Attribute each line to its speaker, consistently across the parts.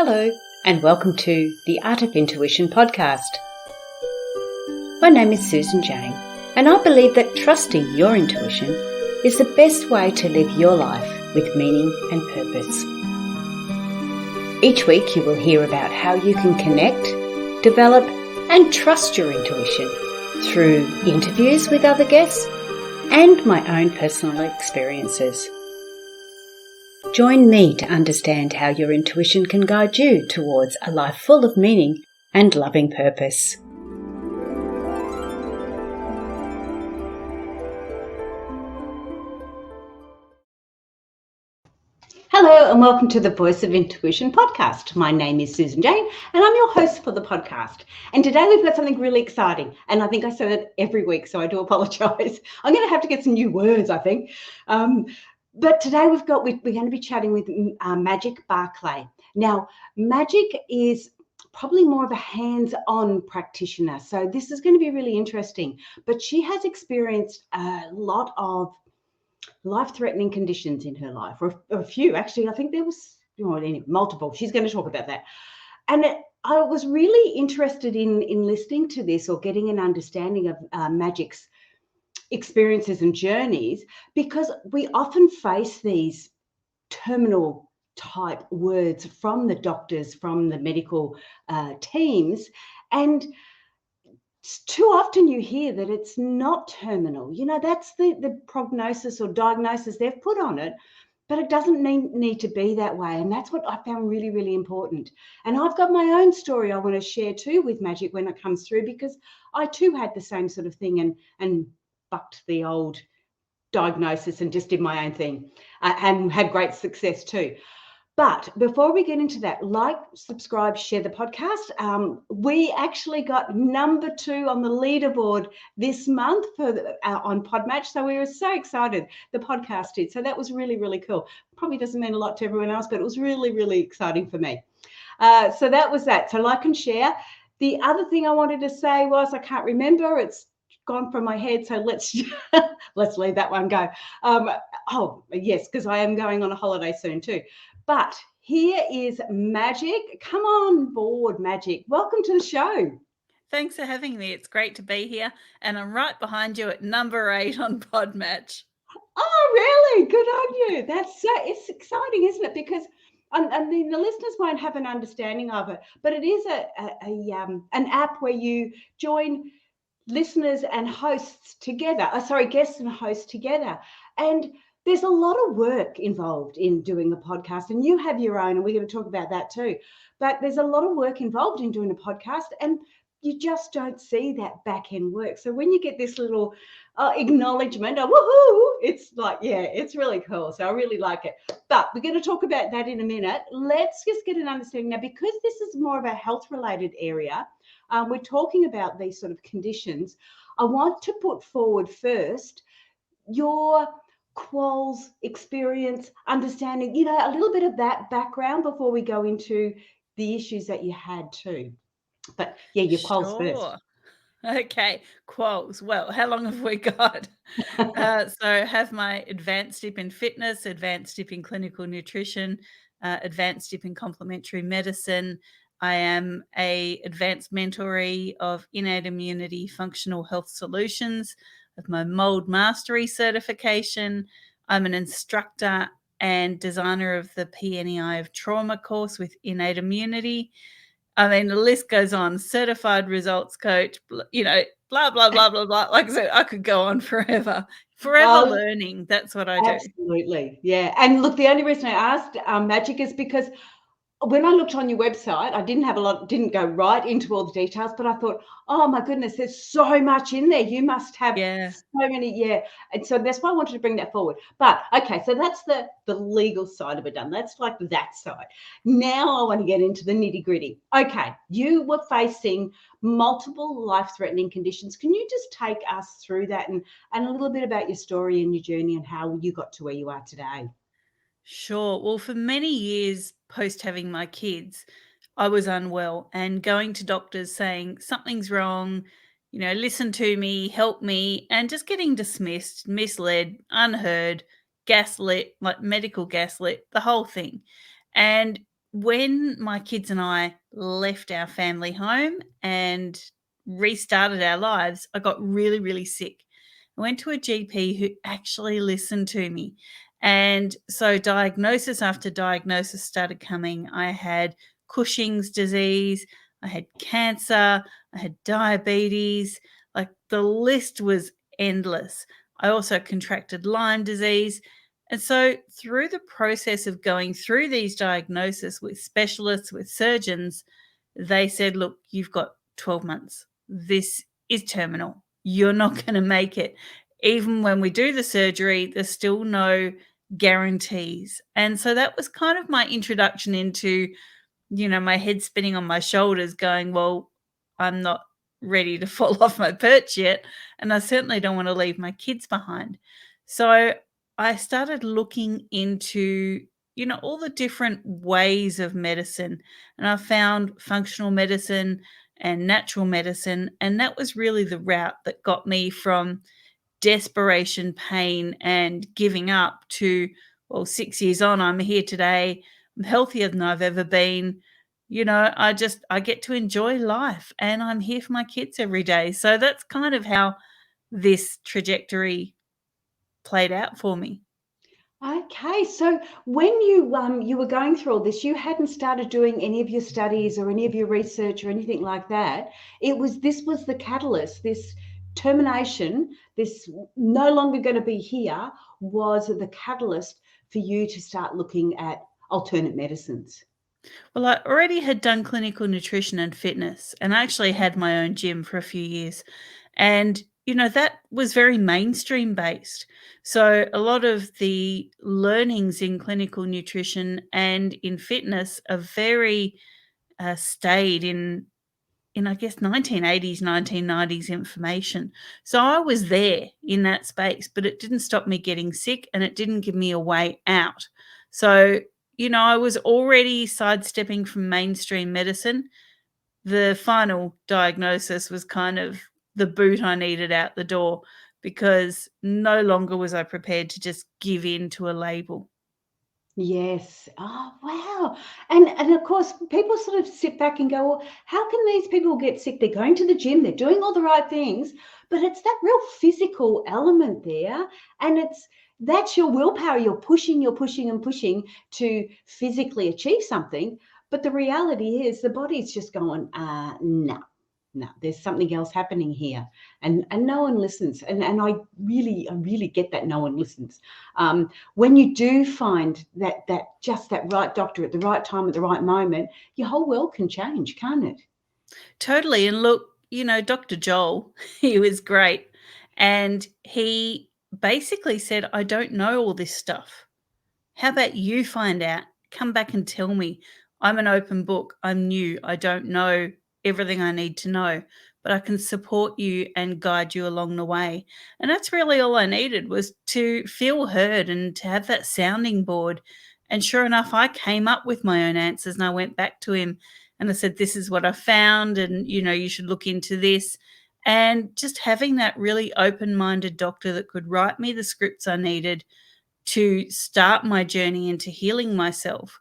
Speaker 1: Hello, and welcome to the Art of Intuition podcast. My name is Susan Jane, and I believe that trusting your intuition is the best way to live your life with meaning and purpose. Each week you will hear about how you can connect, develop, and trust your intuition through interviews with other guests and my own personal experiences. Join me to understand how your intuition can guide you towards a life full of meaning and loving purpose. Hello and welcome to the Voice of Intuition podcast. My name is Susan Jane and I'm your host for the podcast. And today we've got something really exciting. And I think I say that every week, so I do apologise. I'm going to have to get some new words, I think. But today we're going to be chatting with Magic Barclay. Now, Magic is probably more of a hands-on practitioner, so this is going to be really interesting. But she has experienced a lot of life-threatening conditions in her life, or a few actually. I think there was multiple. She's going to talk about that. And I was really interested in listening to this or getting an understanding of Magic's experiences and journeys, because we often face these terminal type words from the doctors, from the medical teams, and too often you hear that it's not terminal. That's the prognosis or diagnosis they've put on it, but it doesn't need to be that way. And that's what I found really, really important. And I've got my own story I want to share too with Magic when it comes through, because I too had the same sort of thing and bucked the old diagnosis and just did my own thing and had great success too. But before we get into that, like, subscribe, share the podcast. We actually got number 2 on the leaderboard this month on Podmatch. So we were so excited. The podcast did. So that was really, really cool. Probably doesn't mean a lot to everyone else, but it was really, really exciting for me. So that was that. So like and share. The other thing I wanted to say was, I can't remember. It's gone from my head, so let's leave that one go. Yes, because I am going on a holiday soon too. But here is Magic. Come on board, Magic. Welcome to the show.
Speaker 2: Thanks for having me. It's great to be here, and I'm right behind you at number 8 on Podmatch.
Speaker 1: Oh, really? Good on you. It's exciting, isn't it? Because I mean, the listeners won't have an understanding of it, but it is an app where you join listeners and hosts together. Guests and hosts together. And there's a lot of work involved in doing a podcast, and you have your own, and we're going to talk about that too. But there's a lot of work involved in doing a podcast, and you just don't see that back end work. So when you get this little acknowledgement of woohoo, it's like, yeah, it's really cool. So I really like it. But we're going to talk about that in a minute. Let's just get an understanding now, because this is more of a health related area. We're talking about these sort of conditions. I want to put forward first your quals, experience, understanding, a little bit of that background before we go into the issues that you had too. But yeah, your quals first.
Speaker 2: Okay, quals. Well, how long have we got? So I have my advanced dip in fitness, advanced dip in clinical nutrition, advanced dip in complementary medicine. I am a advanced mentoree of innate immunity functional health solutions with my mold mastery certification. I'm an instructor and designer of the PNEI of trauma course with innate immunity. I mean, the list goes on. Certified results coach, blah, blah, blah, blah, blah. Like I said, I could go on forever learning. That's what I do.
Speaker 1: Absolutely. Yeah. And look, the only reason I asked Magic is because when I looked on your website, I didn't go right into all the details, but I thought, oh my goodness, there's so much in there. You must have so many. Yeah. And so that's why I wanted to bring that forward. But okay, so that's the legal side of it done. That's like that side. Now I want to get into the nitty gritty. Okay. You were facing multiple life-threatening conditions. Can you just take us through that and a little bit about your story and your journey and how you got to where you are today?
Speaker 2: Sure. Well, for many years post having my kids, I was unwell and going to doctors saying something's wrong, listen to me, help me, and just getting dismissed, misled, unheard, gaslit, like medical gaslit, the whole thing. And when my kids and I left our family home and restarted our lives, I got really, really sick. I went to a GP who actually listened to me. And so diagnosis after diagnosis started coming. I had Cushing's disease, I had cancer, I had diabetes. Like the list was endless. I also contracted Lyme disease. And so, through the process of going through these diagnoses with specialists, with surgeons, they said, look, you've got 12 months. This is terminal. You're not going to make it. Even when we do the surgery, there's still no guarantees. And so that was kind of my introduction into, my head spinning on my shoulders, going, well, I'm not ready to fall off my perch yet. And I certainly don't want to leave my kids behind. So I started looking into, all the different ways of medicine. And I found functional medicine and natural medicine. And that was really the route that got me from desperation, pain, and giving up to, well, 6 years on, I'm here today. I'm healthier than I've ever been. I get to enjoy life and I'm here for my kids every day. So that's kind of how this trajectory played out for me.
Speaker 1: Okay, so when you were going through all this, you hadn't started doing any of your studies or any of your research or anything like that. This was the catalyst, this termination, this no longer going to be here was the catalyst for you to start looking at alternate medicines.
Speaker 2: Well, I already had done clinical nutrition and fitness, and I actually had my own gym for a few years. And, that was very mainstream based. So a lot of the learnings in clinical nutrition and in fitness are very stayed in I guess 1980s, 1990s information. So I was there in that space, but it didn't stop me getting sick and it didn't give me a way out. So, I was already sidestepping from mainstream medicine. The final diagnosis was kind of the boot I needed out the door because no longer was I prepared to just give in to a label.
Speaker 1: Yes. Oh, wow. And of course, people sort of sit back and go, well, how can these people get sick? They're going to the gym, they're doing all the right things, but it's that real physical element there. And that's your willpower. You're pushing and pushing to physically achieve something. But the reality is the body's just going, no, there's something else happening here. And no one listens. And I really get that no one listens. When you do find that just that right doctor at the right time at the right moment, your whole world can change, can't it?
Speaker 2: Totally. And look, Dr. Joel, he was great. And he basically said, I don't know all this stuff. How about you find out? Come back and tell me. I'm an open book. I'm new. I don't know everything I need to know, but I can support you and guide you along the way. And that's really all I needed, was to feel heard and to have that sounding board. And sure enough, I came up with my own answers and I went back to him and I said, this is what I found. And, you should look into this. And just having that really open minded doctor that could write me the scripts I needed to start my journey into healing myself,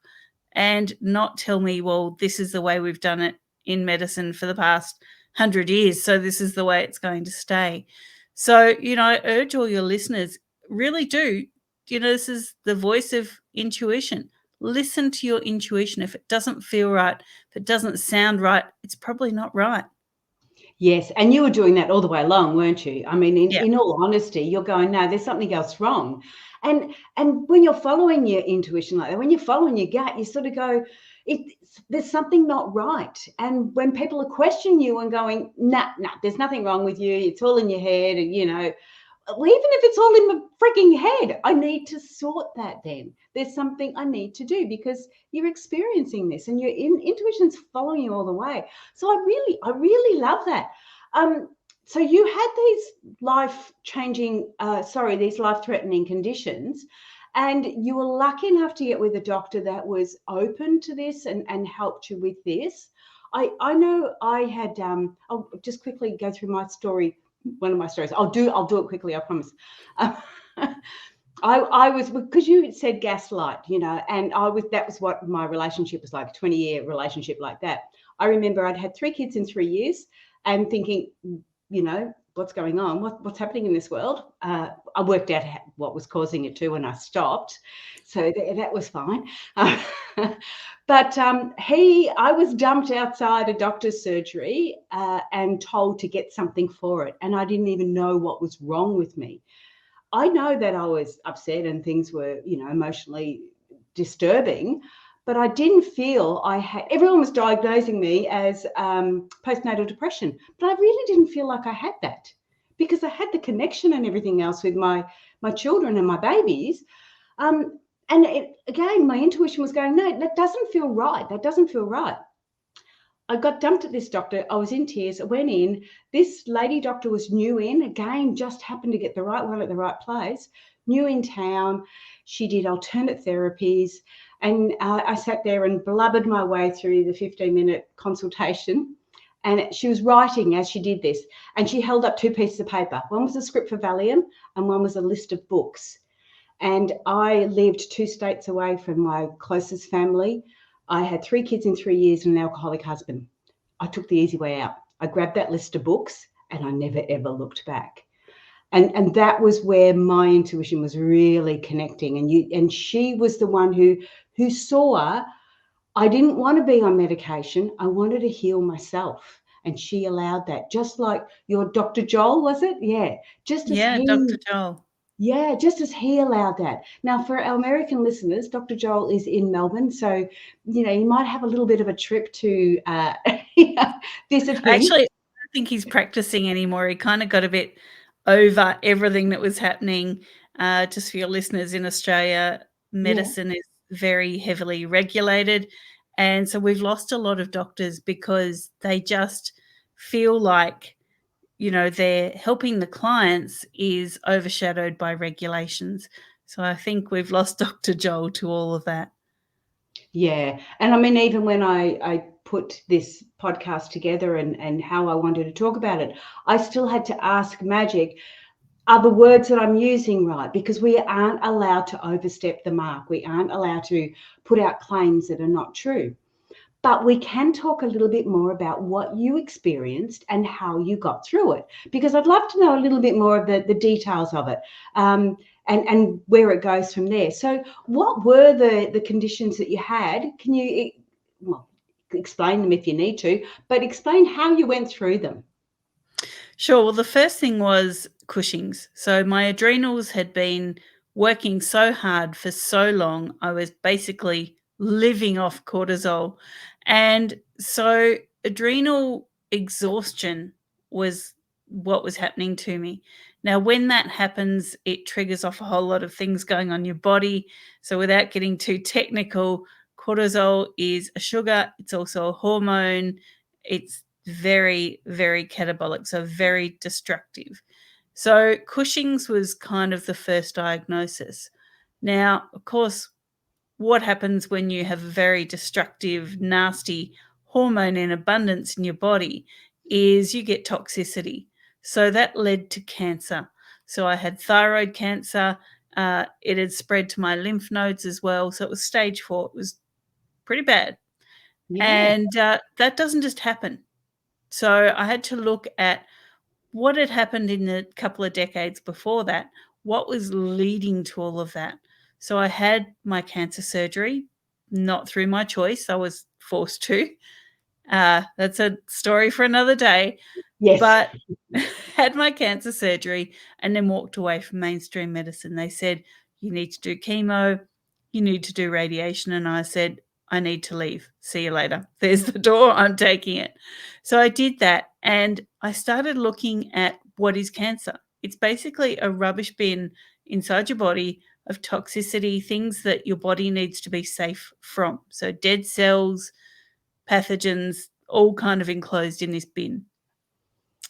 Speaker 2: and not tell me, well, this is the way we've done it in medicine for the past 100 years, so this is the way it's going to stay. So, I urge all your listeners, really do, this is the voice of intuition. Listen to your intuition. If it doesn't feel right, if it doesn't sound right, it's probably not right.
Speaker 1: Yes, and you were doing that all the way along, weren't you? I mean,
Speaker 2: Yeah.
Speaker 1: in all honesty, you're going, no, there's something else wrong. And when you're following your intuition like that, when you're following your gut, you sort of go, there's something not right. And when people are questioning you and going, nah, there's nothing wrong with you, it's all in your head, and well, even if it's all in my freaking head, I need to sort that then. There's something I need to do because you're experiencing this and your intuition's following you all the way. So I really love that. So you had these these life-threatening conditions, and you were lucky enough to get with a doctor that was open to this and helped you with this. I know I had, I'll just quickly go through my story. One of my stories. I'll do it quickly, I promise. I was, because you said gaslight, and that was what my relationship was like, a 20-year relationship like that. I remember I'd had 3 kids in 3 years and thinking, what's going on? What's happening in this world? I worked out what was causing it too when I stopped. So that was fine. But I was dumped outside a doctor's surgery and told to get something for it. And I didn't even know what was wrong with me. I know that I was upset and things were, emotionally disturbing, but I didn't feel everyone was diagnosing me as postnatal depression, but I really didn't feel like I had that because I had the connection and everything else with my children and my babies. And again, my intuition was going, no, that doesn't feel right. That doesn't feel right. I got dumped at this doctor. I was in tears. I went in. This lady doctor was new in, again, just happened to get the right one at the right place, new in town. She did alternate therapies. And I sat there and blubbered my way through the 15-minute consultation. And she was writing as she did this. And she held up 2 pieces of paper. One was a script for Valium and one was a list of books. And I lived 2 states away from my closest family. I had 3 kids in 3 years and an alcoholic husband. I took the easy way out. I grabbed that list of books and I never, ever looked back. And that was where my intuition was really connecting. And she was the one who saw I didn't want to be on medication. I wanted to heal myself. And she allowed that, just like your Dr. Joel, was it? Yeah.
Speaker 2: Yeah, Dr. Joel.
Speaker 1: Yeah, just as he allowed that. Now, for our American listeners, Dr. Joel is in Melbourne, so you might have a little bit of a trip to visit him.
Speaker 2: Actually, I don't think he's practicing anymore. He kind of got a bit over everything that was happening. Just for your listeners in Australia, medicine is very heavily regulated, and so we've lost a lot of doctors because they just feel like they're helping the clients is overshadowed by regulations. So I think we've lost Dr. Joel to all of that.
Speaker 1: Yeah. And I mean, even when I put this podcast together and how I wanted to talk about it, I still had to ask Magic, are the words that I'm using right? Because we aren't allowed to overstep the mark. We aren't allowed to put out claims that are not true. But we can talk a little bit more about what you experienced and how you got through it, because I'd love to know a little bit more of the details of it and where it goes from there. So what were the conditions that you had? Can you explain them if you need to, but explain how you went through them?
Speaker 2: Sure. Well, the first thing was Cushing's. So my adrenals had been working so hard for so long. I was basically living off cortisol. And so adrenal exhaustion was what was happening to me. Now, when that happens, it triggers off a whole lot of things going on your body. So without getting too technical, cortisol is a sugar. It's also a hormone. It's very, very catabolic, so very destructive. So Cushing's was kind of the first diagnosis. Now, of course, what happens when you have a very destructive, nasty hormone in abundance in your body is you get toxicity. So that led to cancer. So I had thyroid cancer. It had spread to my lymph nodes as well. So it was stage 4. It was pretty bad.
Speaker 1: Yeah.
Speaker 2: And that doesn't just happen. So I had to look at what had happened in the couple of decades before that, what was leading to all of that. So I had my cancer surgery, not through my choice. I was forced to. That's a story for another day.
Speaker 1: Yes.
Speaker 2: But had my cancer surgery and then walked away from mainstream medicine. They said, you need to do chemo, you need to do radiation. And I said, I need to leave. See you later. There's the door. I'm taking it. So I did that. And I started looking at what is cancer. It's basically a rubbish bin inside your body of toxicity, things that your body needs to be safe from. So dead cells, pathogens, all kind of enclosed in this bin.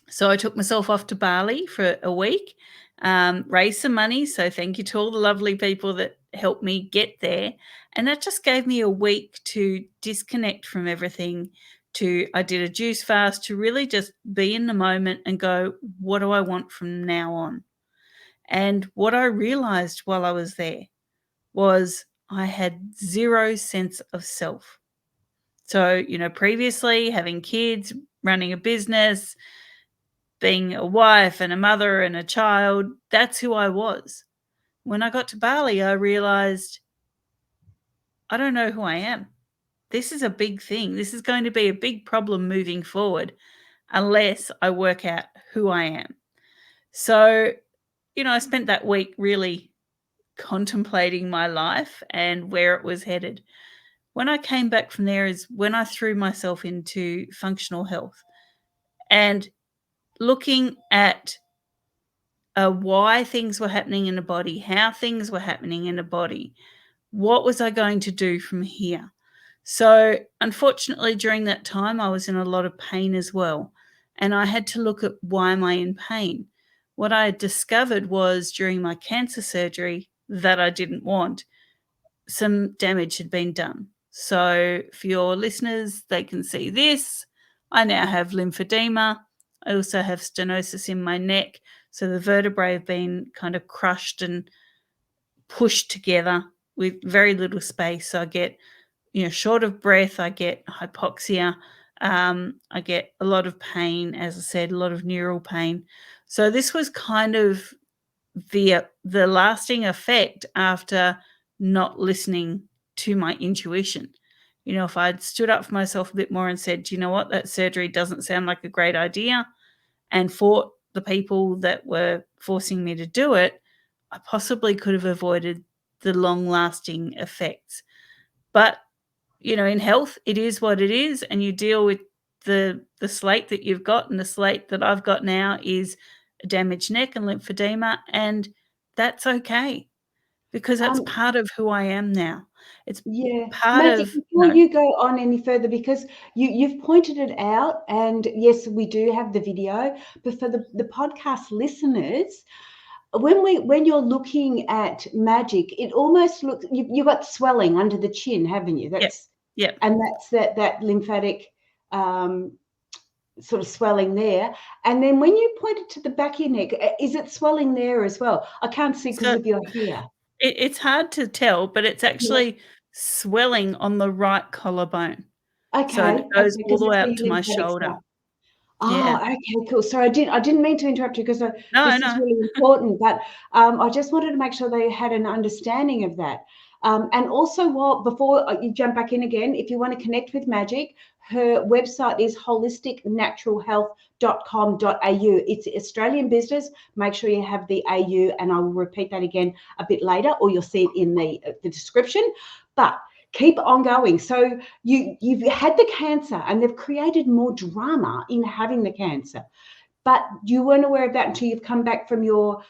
Speaker 2: So I took myself off to Bali for a week, raised some money. So thank you to all the lovely people that helped me get there. And that just gave me a week to disconnect from everything. I did a juice fast to really just be in the moment and go, what do I want from now on? And what I realized while I was there was I had zero sense of self. So, previously having kids, running a business, being a wife and a mother and a child, that's who I was. When I got to Bali, I realized I don't know who I am. This is a big thing. This is going to be a big problem moving forward unless I work out who I am. So, I spent that week really contemplating my life and where it was headed. When I came back from there is when I threw myself into functional health and looking at why things were happening in the body, how things were happening in the body. What was I going to do from here? So, unfortunately, during that time, I was in a lot of pain as well. And I had to look at why am I in pain? What I had discovered was during my cancer surgery that I didn't want, some damage had been done. So, for your listeners, they can see this. I now have lymphedema. I also have stenosis in my neck. So, the vertebrae have been kind of crushed and pushed together with very little space. So, I get short of breath, I get hypoxia, I get a lot of pain, as I said, a lot of neural pain. So this was kind of the lasting effect after not listening to my intuition. If I'd stood up for myself a bit more and said, you know what, that surgery doesn't sound like a great idea, and fought the people that were forcing me to do it, I possibly could have avoided the long-lasting effects. But in health, it is what it is, and you deal with the slate that you've got, and the slate that I've got now is a damaged neck and lymphedema, and that's okay because that's
Speaker 1: Um,
Speaker 2: part of who I am now. It's
Speaker 1: Yeah,
Speaker 2: part
Speaker 1: Magic,
Speaker 2: of,
Speaker 1: before you go on any further, because you've pointed it out, and yes, we do have the video, but for the podcast listeners, when you're looking at Magic, it almost looks you've got swelling under the chin, haven't you?
Speaker 2: yep, yep.
Speaker 1: And that's that lymphatic sort of swelling there. And then when you pointed to the back of your neck, is it swelling there as well? I can't see because
Speaker 2: So
Speaker 1: of your hair.
Speaker 2: it's hard to tell, but it's
Speaker 1: Yeah.
Speaker 2: actually swelling on the right collarbone. So
Speaker 1: Okay,
Speaker 2: and it goes all
Speaker 1: because
Speaker 2: the
Speaker 1: that's
Speaker 2: way
Speaker 1: where
Speaker 2: up
Speaker 1: your
Speaker 2: to my
Speaker 1: lymphatic
Speaker 2: shoulder.
Speaker 1: stuff. Oh,
Speaker 2: Yeah.
Speaker 1: okay, cool. Sorry, I didn't mean to interrupt you because
Speaker 2: No,
Speaker 1: this is
Speaker 2: no.
Speaker 1: really important, but I just wanted to make sure they had an understanding of that. And also, before you jump back in again, if you want to connect with Magic, her website is holisticnaturalhealth.com.au. It's Australian business. Make sure you have the AU, and I will repeat that again a bit later, or you'll see it in the description. But keep on going. So you've had the cancer, and they've created more drama in having the cancer, but you weren't aware of that until you've come back from your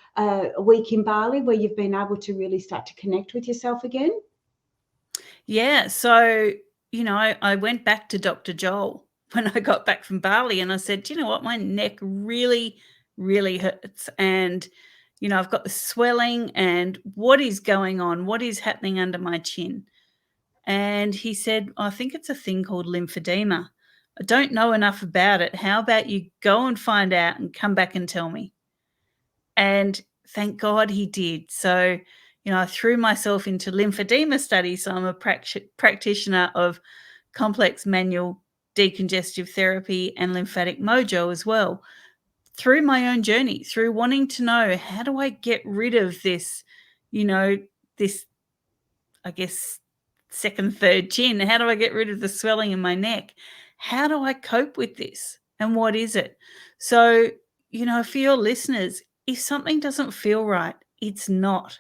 Speaker 1: week in Bali, where you've been able to really start to connect with yourself again.
Speaker 2: Yeah, so, I went back to Dr. Joel when I got back from Bali, and I said, "Do you know what? My neck really, really hurts, and, I've got the swelling, and what is going on? What is happening under my chin?" And he said, "I think it's a thing called lymphedema. I don't know enough about it. How about you go and find out and come back and tell me?" And thank God he did. So, I threw myself into lymphedema studies. So I'm a practitioner of complex manual decongestive therapy and lymphatic mojo as well. Through my own journey, through wanting to know, how do I get rid of this, this, I guess, second, third chin? How do I get rid of the swelling in my neck? How do I cope with this? And what is it? So, for your listeners, if something doesn't feel right, it's not.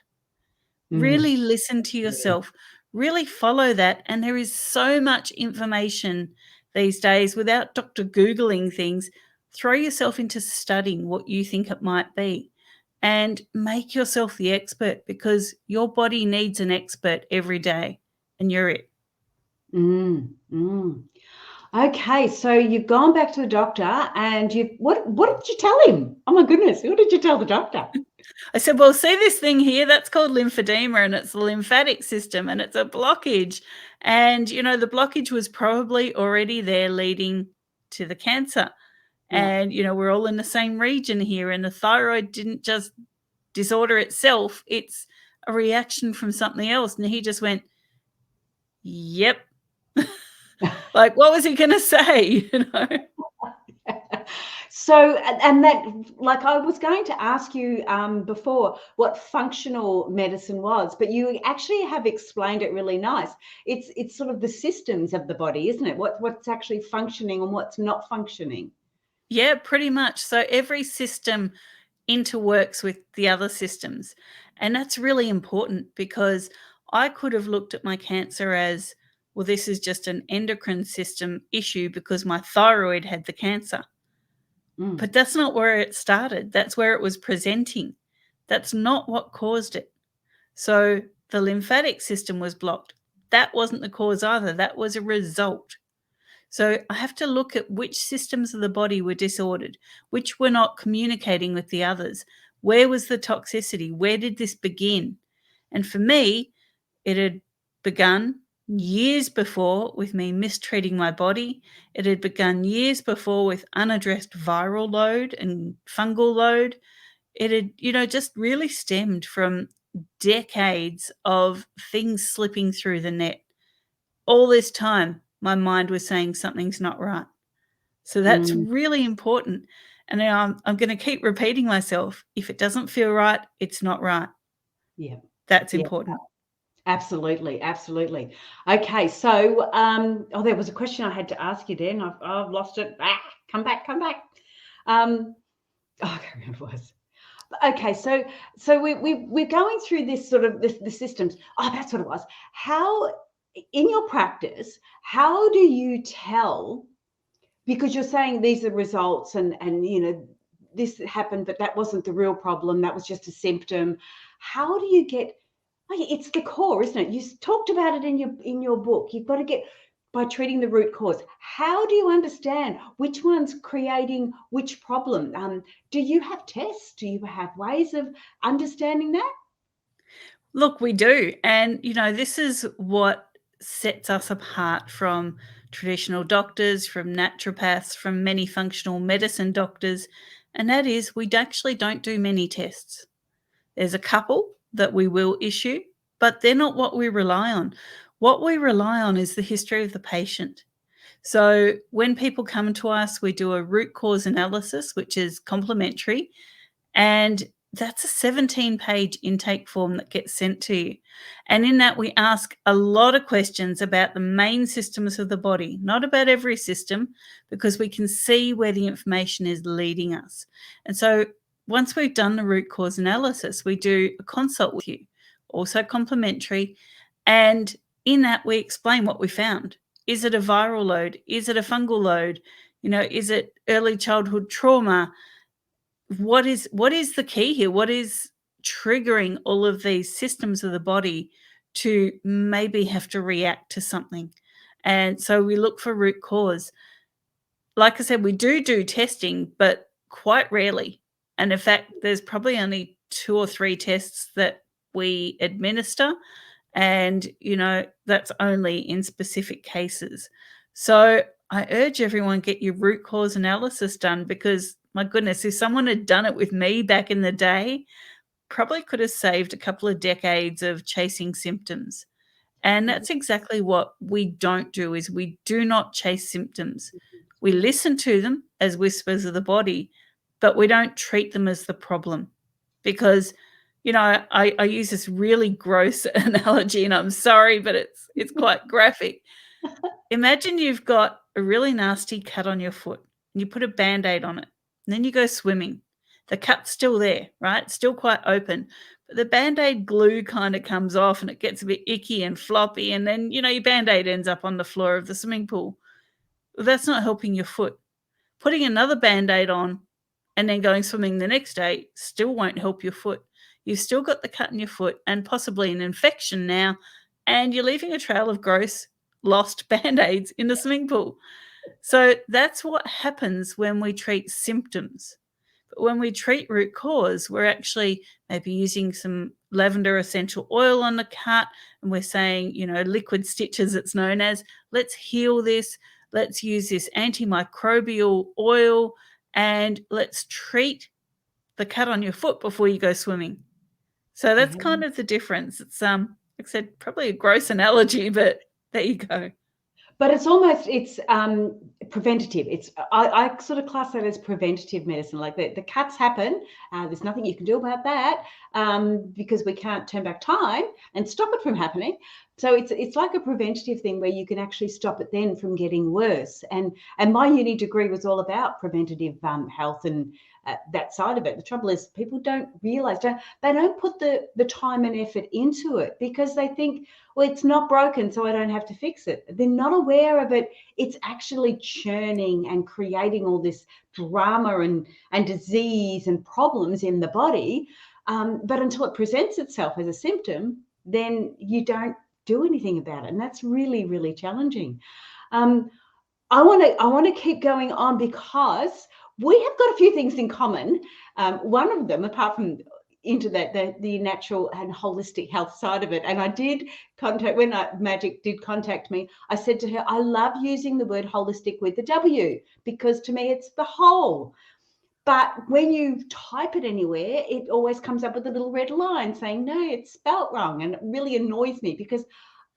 Speaker 1: Mm.
Speaker 2: Really listen to yourself, really follow that. And there is so much information these days without Dr. Googling things. Throw yourself into studying what you think it might be and make yourself the expert, because your body needs an expert every day, and you're it.
Speaker 1: Mm, mm. Okay, so you've gone back to the doctor, and what did you tell him? Oh my goodness, what did you tell the doctor?
Speaker 2: I said, "Well, see this thing here? That's called lymphedema, and it's the lymphatic system, and it's a blockage." And, the blockage was probably already there leading to the cancer.
Speaker 1: Yeah.
Speaker 2: And, we're all in the same region here, and the thyroid didn't just disorder itself. It's a reaction from something else. And he just went, yep. Like, what was he going to say?
Speaker 1: So, and that, like, I was going to ask you before what functional medicine was, but you actually have explained it really nice. It's sort of the systems of the body, isn't it? What's actually functioning and what's not functioning.
Speaker 2: Yeah, pretty much. So every system interworks with the other systems. And that's really important because I could have looked at my cancer as, well, this is just an endocrine system issue because my thyroid had the cancer.
Speaker 1: Mm.
Speaker 2: But that's not where it started. That's where it was presenting. That's not what caused it. So the lymphatic system was blocked. That wasn't the cause either. That was a result. So I have to look at which systems of the body were disordered, which were not communicating with the others. Where was the toxicity? Where did this begin? And for me, it had begun years before with me mistreating my body. It had begun years before with unaddressed viral load and fungal load. It had, just really stemmed from decades of things slipping through the net. All this time, my mind was saying something's not right. So that's
Speaker 1: Mm.
Speaker 2: really important. And now I'm going to keep repeating myself. If it doesn't feel right, it's not right.
Speaker 1: Yeah.
Speaker 2: That's
Speaker 1: Yeah.
Speaker 2: important.
Speaker 1: Absolutely, absolutely. Okay, so there was a question I had to ask you then. I've lost it. Come back, come back. I can't remember what it was. Okay, so we're going through this sort of the systems. Oh, that's what it was. How in your practice, how do you tell? Because you're saying these are results, and this happened, but that wasn't the real problem. That was just a symptom. How do you get? It's the core, isn't it? You talked about it in your book. You've got to get by treating the root cause. How do you understand which one's creating which problem? Do you have tests? Do you have ways of understanding that?
Speaker 2: Look, we do. And, this is what sets us apart from traditional doctors, from naturopaths, from many functional medicine doctors. And that is, we actually don't do many tests. There's a couple that we will issue, but they're not what we rely on. What we rely on is the history of the patient. So when people come to us, we do a root cause analysis, which is complimentary, and that's a 17-page intake form that gets sent to you. And in that, we ask a lot of questions about the main systems of the body, not about every system, because we can see where the information is leading us. And so once we've done the root cause analysis, we do a consult with you, also complimentary. And in that, we explain what we found. Is it a viral load? Is it a fungal load? Is it early childhood trauma? What is the key here? What is triggering all of these systems of the body to maybe have to react to something? And so we look for root cause. Like I said, we do testing, but quite rarely. And in fact, there's probably only 2 or 3 tests that we administer. And, that's only in specific cases. So I urge everyone get your root cause analysis done because, my goodness, if someone had done it with me back in the day, probably could have saved a couple of decades of chasing symptoms. And that's exactly what we don't do is we do not chase symptoms. We listen to them as whispers of the body, but we don't treat them as the problem. Because, I use this really gross analogy, and I'm sorry, but it's quite graphic. Imagine you've got a really nasty cut on your foot and you put a Band-Aid on it, and then you go swimming. The cut's still there, right? It's still quite open. But the Band-Aid glue kind of comes off and it gets a bit icky and floppy, and then, your Band-Aid ends up on the floor of the swimming pool. Well, that's not helping your foot. Putting another Band-Aid on and then going swimming the next day still won't help your foot. You've still got the cut in your foot and possibly an infection now, and you're leaving a trail of gross lost Band-Aids in the swimming pool. So that's what happens when we treat symptoms. But when we treat root cause, we're actually maybe using some lavender essential oil on the cut, and we're saying, liquid stitches, it's known as, let's heal this. Let's use this antimicrobial oil and let's treat the cut on your foot before you go swimming. So that's
Speaker 1: Yeah.
Speaker 2: kind of the difference. It's like I said, probably a gross analogy, but there you go.
Speaker 1: But it's preventative. I sort of class that as preventative medicine. Like the cuts happen. There's nothing you can do about that because we can't turn back time and stop it from happening. So it's like a preventative thing where you can actually stop it then from getting worse. And my uni degree was all about preventative health and that side of it. The trouble is people don't realize, they don't put the time and effort into it because they think, well, it's not broken, so I don't have to fix it. They're not aware of it. It's actually churning and creating all this drama and disease and problems in the body. But until it presents itself as a symptom, then you don't do anything about it. And that's really, really challenging. I want to keep going on because we have got a few things in common. One of them, apart from into the natural and holistic health side of it, and I did contact when Magic did contact me. I said to her, I love using the word holistic with the W because to me it's the whole. But when you type it anywhere, it always comes up with a little red line saying, no, it's spelt wrong. And it really annoys me because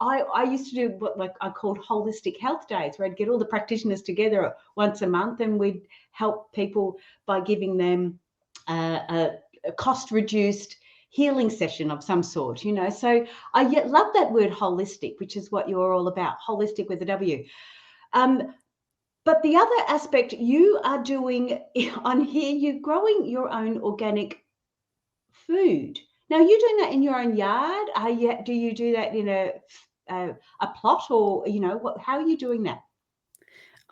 Speaker 1: I used to do what like I called holistic health days, where I'd get all the practitioners together once a month and we'd help people by giving them a cost-reduced healing session of some sort, you know. So I yet love that word holistic, which is what you're all about, holistic with a W. But the other aspect you are doing on here, you're growing your own organic food. Now, you're doing that in your own yard? Do you do that in a plot, or you know how are you doing that?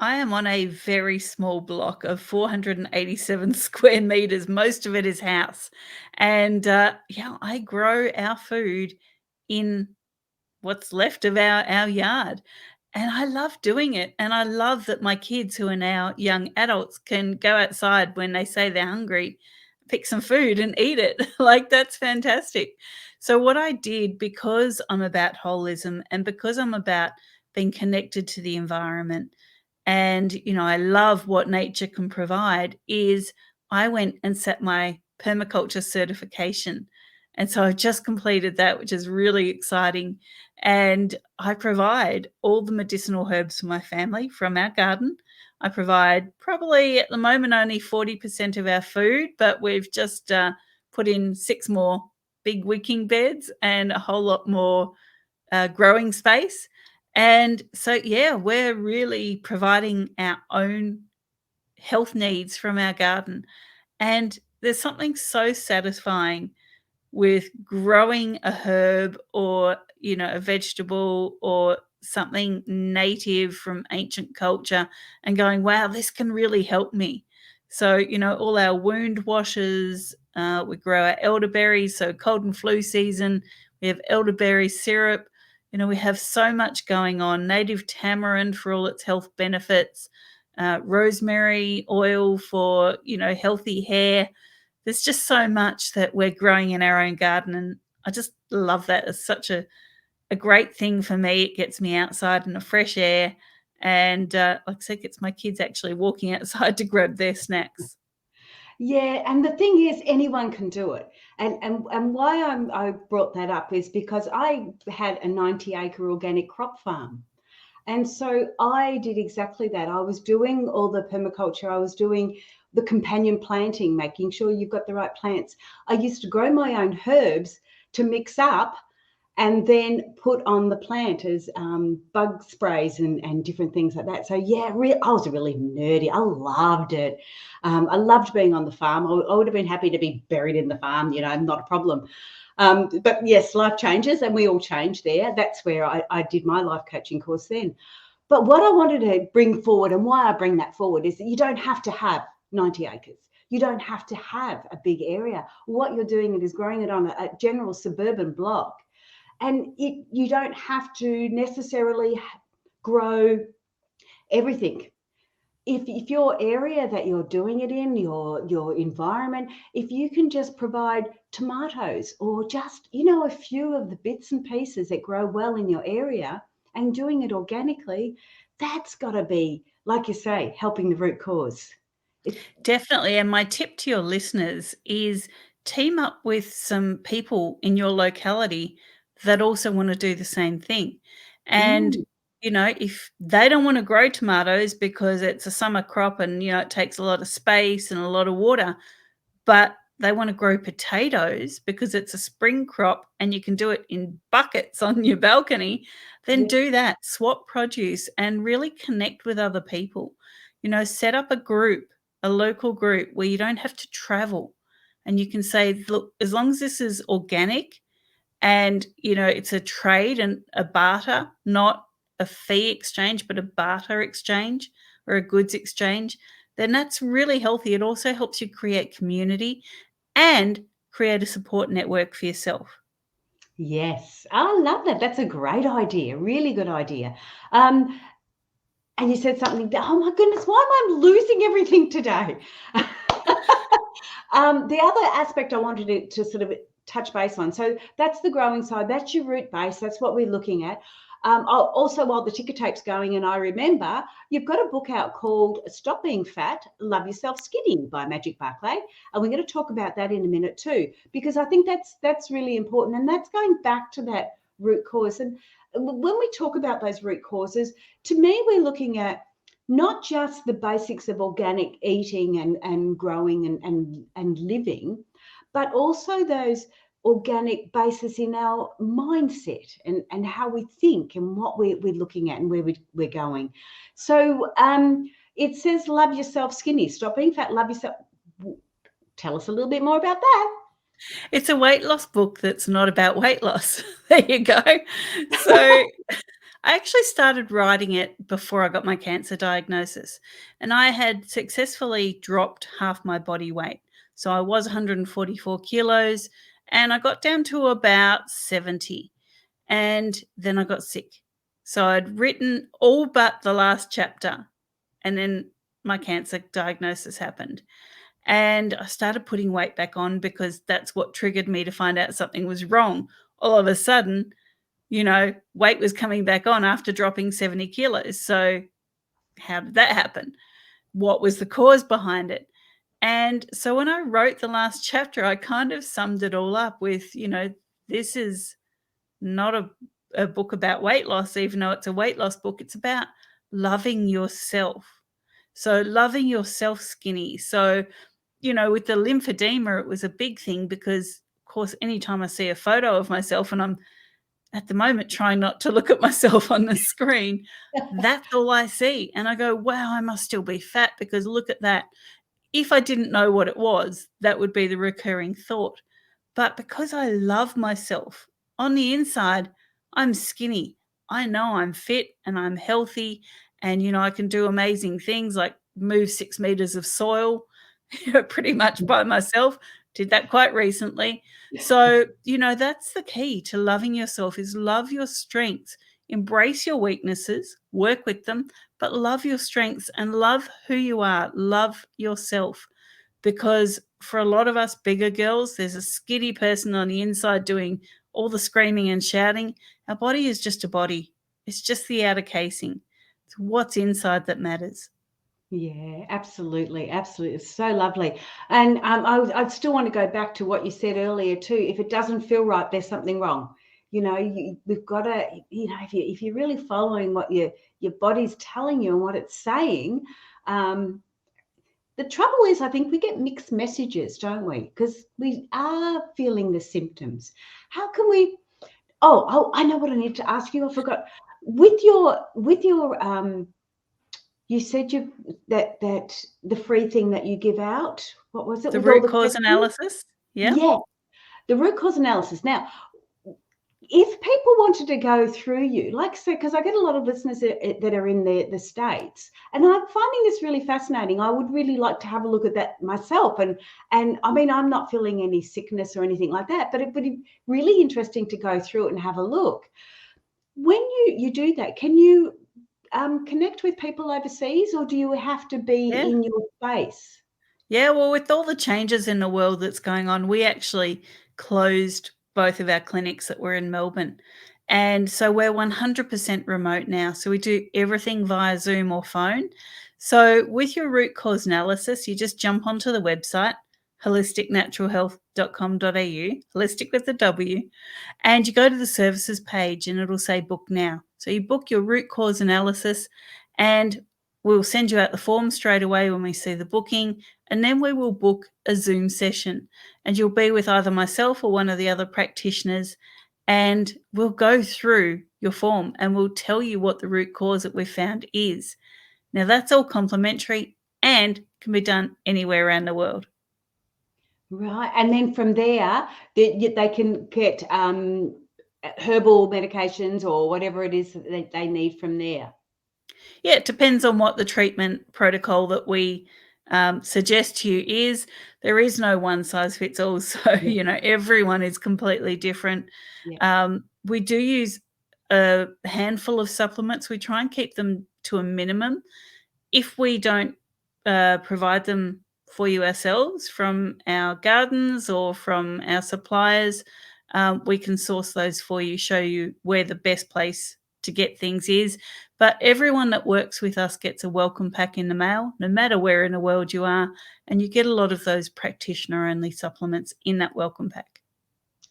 Speaker 2: I am on a very small block of 487 square meters. Most of it is house. And yeah, I grow our food in what's left of our yard. And I love doing it. And I love that my kids, who are now young adults, can go outside when they say they're hungry, pick some food and eat it. Like, that's fantastic. So, what I did, because I'm about holism and because I'm about being connected to the environment, and I love what nature can provide, is I went and set my permaculture certification. And so I've just completed that, which is really exciting. And I provide all the medicinal herbs for my family from our garden. I provide probably at the moment only 40% of our food, but we've just put in 6 more big wicking beds and a whole lot more growing space. And so, yeah, we're really providing our own health needs from our garden. And there's something so satisfying with growing a herb or, a vegetable or something native from ancient culture and going, wow, this can really help me. So, all our wound washes, we grow our elderberries. So, cold and flu season, we have elderberry syrup. We have so much going on. Native tamarind for all its health benefits, rosemary oil for, healthy hair. There's just so much that we're growing in our own garden, and I just love that. It's such a great thing for me. It gets me outside in the fresh air, and like I said, gets my kids actually walking outside to grab their snacks.
Speaker 1: Yeah, and the thing is, anyone can do it. And why I brought that up is because I had a 90-acre organic crop farm. And so I did exactly that. I was doing all the permaculture. I was doing the companion planting, making sure you've got the right plants. I used to grow my own herbs to mix up and then put on the plant as bug sprays and different things like that. So yeah, I was really nerdy. I loved it. I loved being on the farm. I would have been happy to be buried in the farm, not a problem. But yes, life changes and we all change there. That's where I did my life coaching course then. But what I wanted to bring forward, and why I bring that forward, is that you don't have to have 90 acres. You don't have to have a big area. What you're doing is growing it on a general suburban block. And you don't have to necessarily grow everything. If your area that you're doing it in, your environment, if you can just provide tomatoes or just, a few of the bits and pieces that grow well in your area and doing it organically, that's got to be, like you say, helping the root cause.
Speaker 2: Definitely. And my tip to your listeners is team up with some people in your locality that also want to do the same thing. And,
Speaker 1: Mm,
Speaker 2: if they don't want to grow tomatoes because it's a summer crop and, it takes a lot of space and a lot of water, but they want to grow potatoes because it's a spring crop and you can do it in buckets on your balcony, then
Speaker 1: yeah.
Speaker 2: do that. Swap produce and really connect with other people. Set up a group, a local group where you don't have to travel. And you can say, look, as long as this is organic and, it's a trade and a barter, not a fee exchange, but a barter exchange or a goods exchange, then that's really healthy. It also helps you create community and create a support network for yourself.
Speaker 1: Yes, I love that. That's a great idea. Really good idea. Um, and you said something that, oh my goodness, why am I losing everything today? The other aspect I wanted to sort of touch base on. So that's the growing side. That's your root base. That's what we're looking at. Also, while the ticker tape's going, and I remember you've got a book out called Stop Being Fat, Love Yourself Skinny by Magic Barclay. And we're going to talk about that in a minute too, because I think that's really important. And that's going back to that root cause. And when we talk about those root causes, to me, we're looking at not just the basics of organic eating and growing and living, but also those organic basis in our mindset and how we think and what we're looking at and where we're going. So it says, love yourself skinny, stop being fat, love yourself. Tell us a little bit more about that.
Speaker 2: It's a weight loss book that's not about weight loss. There you go. So I actually started writing it before I got my cancer diagnosis, and I had successfully dropped half my body weight. So I was 144 kilos and I got down to about 70. And then I got sick. So I'd written all but the last chapter, and then my cancer diagnosis happened. And I started putting weight back on because that's what triggered me to find out something was wrong. All of a sudden, weight was coming back on after dropping 70 kilos. So, how did that happen? What was the cause behind it? And so, when I wrote the last chapter, I kind of summed it all up with, this is not a book about weight loss, even though it's a weight loss book. It's about loving yourself. So, loving yourself skinny. So, with the lymphedema, it was a big thing because, of course, anytime I see a photo of myself and I'm at the moment trying not to look at myself on the screen, that's all I see. And I go, wow, I must still be fat because look at that. If I didn't know what it was, that would be the recurring thought. But because I love myself on the inside, I'm skinny. I know I'm fit and I'm healthy and, I can do amazing things like move 6 meters of soil pretty much by myself. Did that quite recently. So, that's the key to loving yourself is love your strengths, embrace your weaknesses, work with them, but love your strengths and love who you are, love yourself. Because for a lot of us bigger girls, there's a skinny person on the inside doing all the screaming and shouting. Our body is just a body. It's just the outer casing. It's what's inside that matters.
Speaker 1: Yeah, absolutely, absolutely. It's so lovely. And I'd still want to go back to what you said earlier too. If it doesn't feel right, there's something wrong. We've got to, if you're really following what your body's telling you and what it's saying, the trouble is, I think we get mixed messages, don't we? Because we are feeling the symptoms. How can we? Oh, I know what I need to ask you. I forgot. With your you said that the free thing that you give out, what was it
Speaker 2: The
Speaker 1: with all
Speaker 2: root
Speaker 1: the
Speaker 2: cause
Speaker 1: questions?
Speaker 2: analysis. Yeah.
Speaker 1: Yeah, the root cause analysis. Now, if people wanted to go through you, like say, because I get a lot of listeners that are in the States, and I'm finding this really fascinating. I would really like to have a look at that myself. And I mean, I'm not feeling any sickness or anything like that, but it would be really interesting to go through it and have a look. When you do that, can you connect with people overseas, or do you have to be
Speaker 2: Yeah.
Speaker 1: in your space?
Speaker 2: Yeah, well, with all the changes in the world that's going on, we actually closed both of our clinics that were in Melbourne. And so we're 100% remote now. So we do everything via Zoom or phone. So with your root cause analysis, you just jump onto the website, holisticnaturalhealth.com.au, holistic with the W, and you go to the services page and it'll say book now. So you book your root cause analysis, and we'll send you out the form straight away when we see the booking, and then we will book a Zoom session, and you'll be with either myself or one of the other practitioners, and we'll go through your form and we'll tell you what the root cause that we've found is. Now, that's all complimentary and can be done anywhere around the world.
Speaker 1: Right. And then from there, they can get herbal medications or whatever it is that they need from there.
Speaker 2: Yeah, it depends on what the treatment protocol that we suggest to you is. There is no one size fits all. So, everyone is completely different.
Speaker 1: Yeah.
Speaker 2: We do use a handful of supplements. We try and keep them to a minimum. If we don't provide them for you ourselves from our gardens or from our suppliers, we can source those for you, show you where the best place to get things is. But everyone that works with us gets a welcome pack in the mail, no matter where in the world you are, and you get a lot of those practitioner-only supplements in that welcome pack.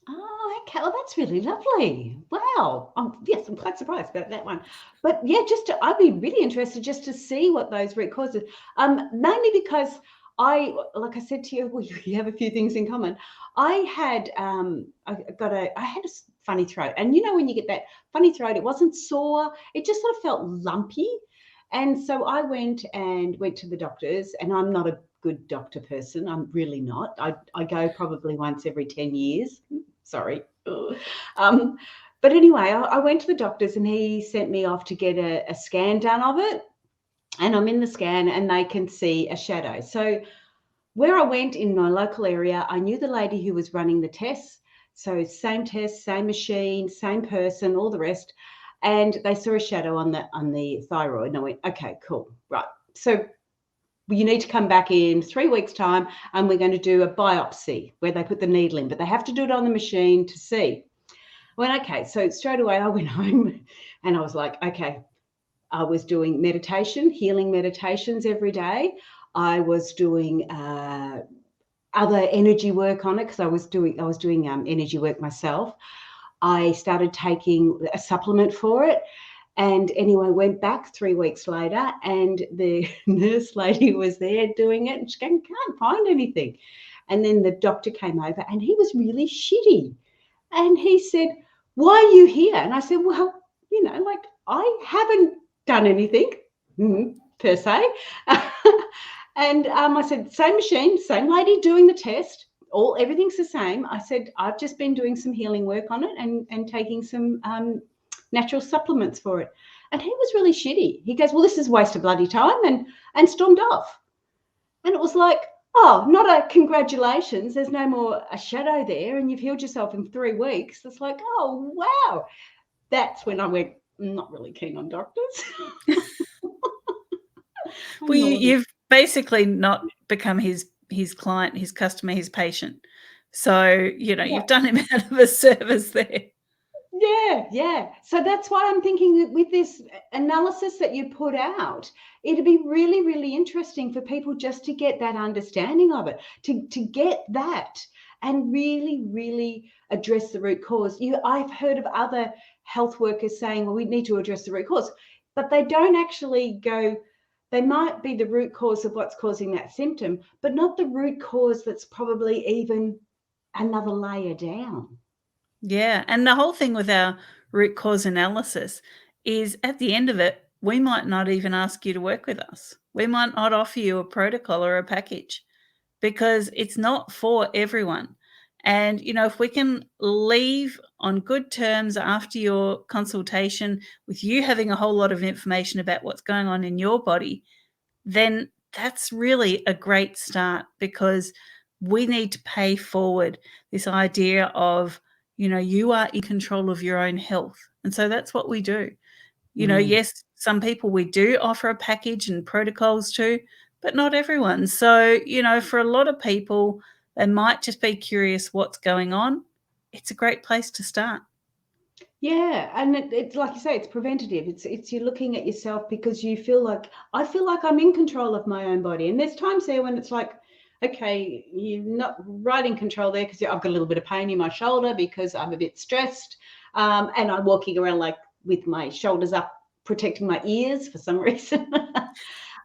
Speaker 1: Oh, okay. Well, that's really lovely. Wow. Yes, I'm quite surprised about that one. But yeah, I'd be really interested just to see what those root causes. Mainly because like I said to you, we have a few things in common. I had a funny throat, and when you get that funny throat, it wasn't sore. It just sort of felt lumpy. And so I went to the doctors, and I'm not a good doctor person. I'm really not. I go probably once every 10 years. Sorry. But anyway, I went to the doctors, and he sent me off to get a scan done of it. And I'm in the scan, and they can see a shadow. So where I went in my local area, I knew the lady who was running the tests. So same test, same machine, same person, all the rest. And they saw a shadow on the thyroid. And I went, okay, cool. Right. So you need to come back in 3 weeks' time, and we're going to do a biopsy where they put the needle in, but they have to do it on the machine to see. I went, okay. So straight away I went home, and I was like, okay, I was doing meditation, healing meditations every day. I was doing other energy work on it because I was doing energy work myself. I started taking a supplement for it. And anyway, went back 3 weeks later, and the nurse lady was there doing it, and she can't find anything. And then the doctor came over, and he was really shitty. And he said, why are you here? And I said, well, I haven't done anything per se. And I said, same machine, same lady doing the test. Everything's the same. I said, I've just been doing some healing work on it and taking some natural supplements for it. And he was really shitty. He goes, well, this is a waste of bloody time, and stormed off. And it was like, oh, not a congratulations. There's no more a shadow there, and you've healed yourself in 3 weeks. It's like, oh, wow. That's when I went, I'm not really keen on doctors.
Speaker 2: Well, you've basically not become his client, his customer, his patient. So, you've done him out of a service there.
Speaker 1: Yeah. So that's why I'm thinking that with this analysis that you put out, it'd be really, really interesting for people just to get that understanding of it, to get that and really, really address the root cause. I've heard of other health workers saying, well, we need to address the root cause, but they don't actually go, they might be the root cause of what's causing that symptom, but not the root cause that's probably even another layer down.
Speaker 2: Yeah. And the whole thing with our root cause analysis is at the end of it, we might not even ask you to work with us. We might not offer you a protocol or a package because it's not for everyone. And, if we can leave on good terms after your consultation with you having a whole lot of information about what's going on in your body, then that's really a great start, because we need to pay forward this idea of, you are in control of your own health. And so that's what we do. Yes, some people we do offer a package and protocols to, but not everyone. So, for a lot of people, they might just be curious what's going on. It's a great place to start.
Speaker 1: Yeah, and it's like you say, it's preventative. It's you're looking at yourself because I feel like I'm in control of my own body. And there's times there when it's like, okay, you're not right in control there because I've got a little bit of pain in my shoulder because I'm a bit stressed, and I'm walking around like with my shoulders up, protecting my ears for some reason.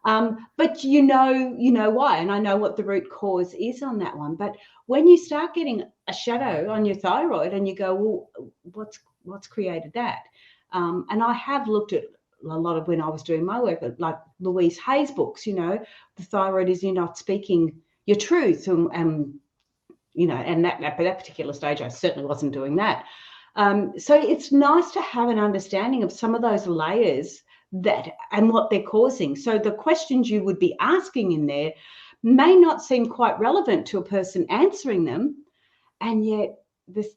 Speaker 1: But you know why, and I know what the root cause is on that one. But when you start getting a shadow on your thyroid, and you go, well, what's created that? And I have looked at a lot of when I was doing my work, like Louise Hay's books. The thyroid is you're not speaking your truth, and and at that particular stage, I certainly wasn't doing that. So it's nice to have an understanding of some of those layers and what they're causing. So the questions you would be asking in there may not seem quite relevant to a person answering them, and yet the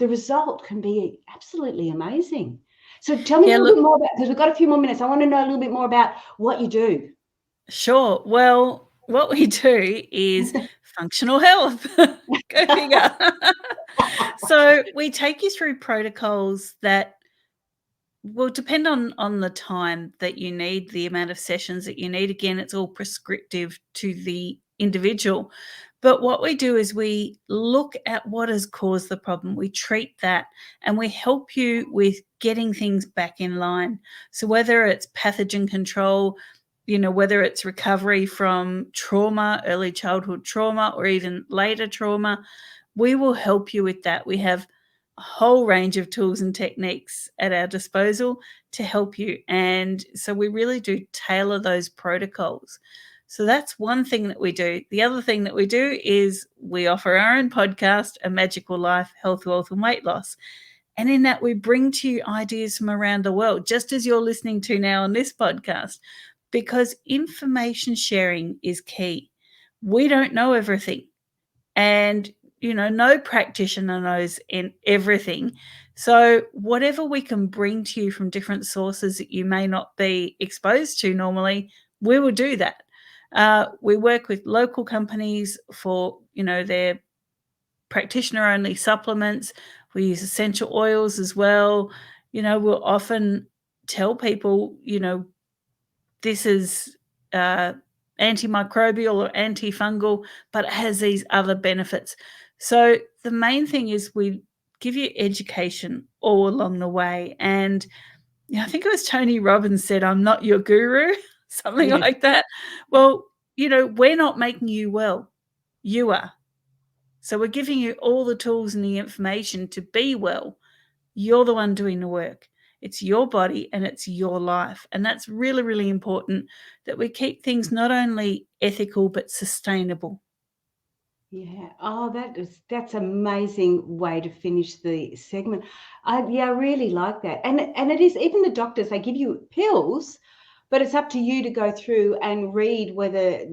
Speaker 1: result can be absolutely amazing. So tell me a little bit more about, because we've got a few more minutes. I want to know a little bit more about what you do.
Speaker 2: Sure. Well, what we do is functional health. Go figure. So we take you through protocols that will depend on the time that you need, the amount of sessions that you need. Again, it's all prescriptive to the individual. But what we do is we look at what has caused the problem. We treat that and we help you with getting things back in line. So whether it's pathogen control, whether it's recovery from trauma, early childhood trauma, or even later trauma, we will help you with that. We have a whole range of tools and techniques at our disposal to help you. And so we really do tailor those protocols. So that's one thing that we do. The other thing that we do is we offer our own podcast, A Magical Life, Health, Wealth and Weight Loss. And in that, we bring to you ideas from around the world, just as you're listening to now on this podcast, because information sharing is key. We don't know everything. And no practitioner knows everything. So whatever we can bring to you from different sources that you may not be exposed to normally, we will do that. We work with local companies for, their practitioner-only supplements. We use essential oils as well. We'll often tell people, this is antimicrobial or antifungal, but it has these other benefits. So the main thing is we give you education all along the way. And I think it was Tony Robbins said, "I'm not your guru," something like that. Well, we're not making you well. You are. So we're giving you all the tools and the information to be well. You're the one doing the work. It's your body and it's your life. And that's really, really important that we keep things not only ethical, but sustainable.
Speaker 1: Yeah. Oh, that's amazing way to finish the segment. I really like that. And it is, even the doctors, they give you pills, but it's up to you to go through and read whether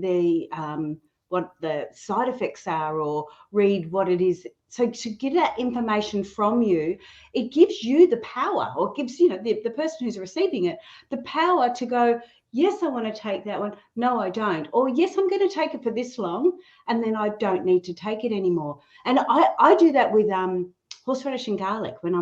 Speaker 1: what the side effects are, or read what it is. So to get that information from you, it gives you the power, or gives the person who's receiving it the power to go, yes, I want to take that one. No, I don't. Or yes, I'm going to take it for this long, and then I don't need to take it anymore. And I do that with horseradish and garlic when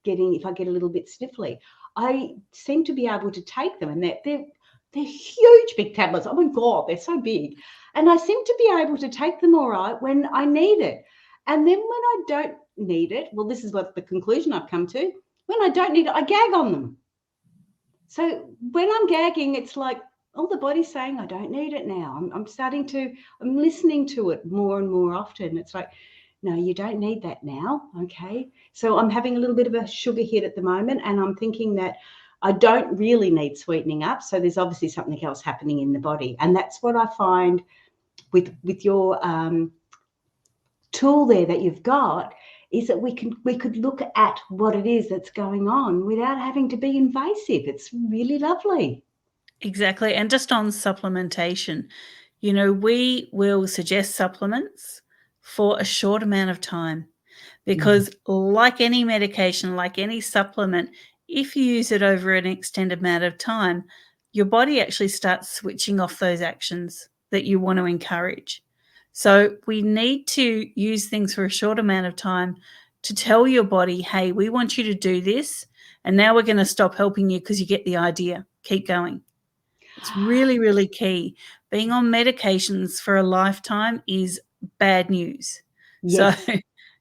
Speaker 1: if I get a little bit sniffly. I seem to be able to take them, and they're huge, big tablets. Oh my God, they're so big. And I seem to be able to take them all right when I need it. And then when I don't need it, well, this is what the conclusion I've come to. When I don't need it, I gag on them. So when I'm gagging, it's like, oh, the body's saying I don't need it now. I'm listening to it more and more often. It's like, no, you don't need that now. Okay. So I'm having a little bit of a sugar hit at the moment, and I'm thinking that I don't really need sweetening up. So there's obviously something else happening in the body. And that's what I find with your tool there that you've got, is that we could look at what it is that's going on without having to be invasive. It's really lovely.
Speaker 2: Exactly. And just on supplementation, we will suggest supplements for a short amount of time, because like any medication, like any supplement, if you use it over an extended amount of time, your body actually starts switching off those actions that you want to encourage. So we need to use things for a short amount of time to tell your body, hey, we want you to do this, and now we're going to stop helping you because you get the idea. Keep going. It's really, really key, being on medications for a lifetime is bad news.
Speaker 1: Yes.
Speaker 2: So,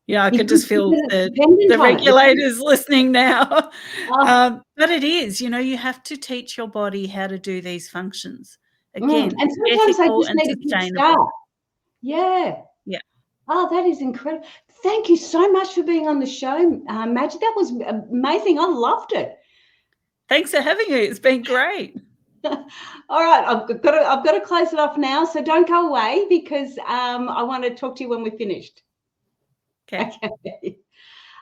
Speaker 2: yeah, I could
Speaker 1: Because
Speaker 2: just feel
Speaker 1: it's
Speaker 2: the
Speaker 1: dependent on it.
Speaker 2: regulators listening now.
Speaker 1: Oh,
Speaker 2: But it is, you have to teach your body how to do these functions. Again,
Speaker 1: and sometimes they
Speaker 2: ethical
Speaker 1: just
Speaker 2: and
Speaker 1: need a kick start.
Speaker 2: sustainable.
Speaker 1: Yeah.
Speaker 2: Yeah.
Speaker 1: Oh, that is incredible. Thank you so much for being on the show, Magic. That was amazing. I loved it.
Speaker 2: Thanks for having me. It's been great.
Speaker 1: All right, I've got to close it off now. So don't go away because I want to talk to you when we're finished.
Speaker 2: Okay.
Speaker 1: Okay.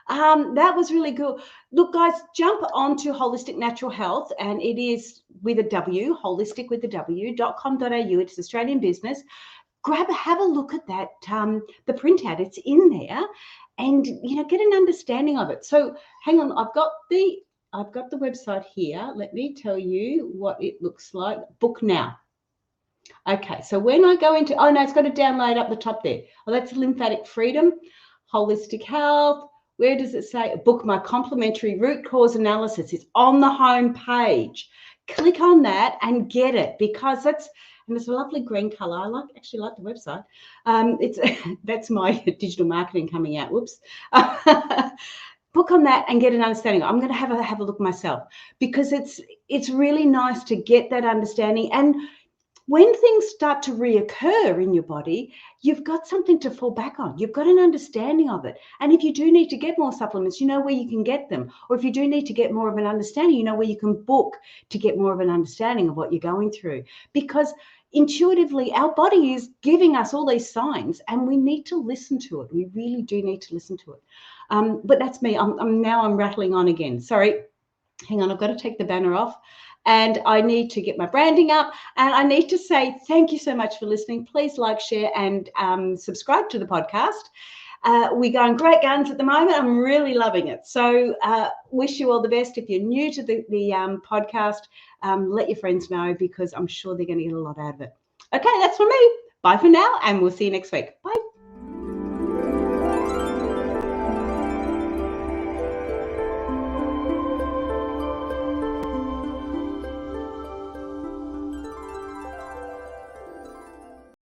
Speaker 1: That was really good. Look, guys, jump onto Holistic Natural Health, and it is with a W, holistic with a W.com.au. It's Australian business. Have a look at that, the printout. It's in there, and get an understanding of it. So hang on, I've got the website here. Let me tell you what it looks like. Book now. Okay, so when I go into, oh no, it's got to download up the top there. Oh, that's lymphatic freedom, holistic health. Where does it say? Book my complimentary root cause analysis. It's on the home page. Click on that and get it, because and it's a lovely green color. I actually like the website. It's that's my digital marketing coming out. Whoops. Book on that and get an understanding. I'm going to have a look myself, because it's really nice to get that understanding. And when things start to reoccur in your body, you've got something to fall back on. You've got an understanding of it. And if you do need to get more supplements, you know where you can get them. Or if you do need to get more of an understanding, you know where you can book to get more of an understanding of what you're going through. Because intuitively, our body is giving us all these signs, and we need to listen to it. We really do need to listen to it. But that's me. I'm rattling on again. Sorry. Hang on, I've got to take the banner off. And I need to get my branding up. And I need to say thank you so much for listening. Please like, share, and subscribe to the podcast. We're going great guns at the moment. I'm really loving it. So wish you all the best. If you're new to the podcast, let your friends know, because I'm sure they're going to get a lot out of it. Okay, that's from me. Bye for now, and we'll see you next week. Bye.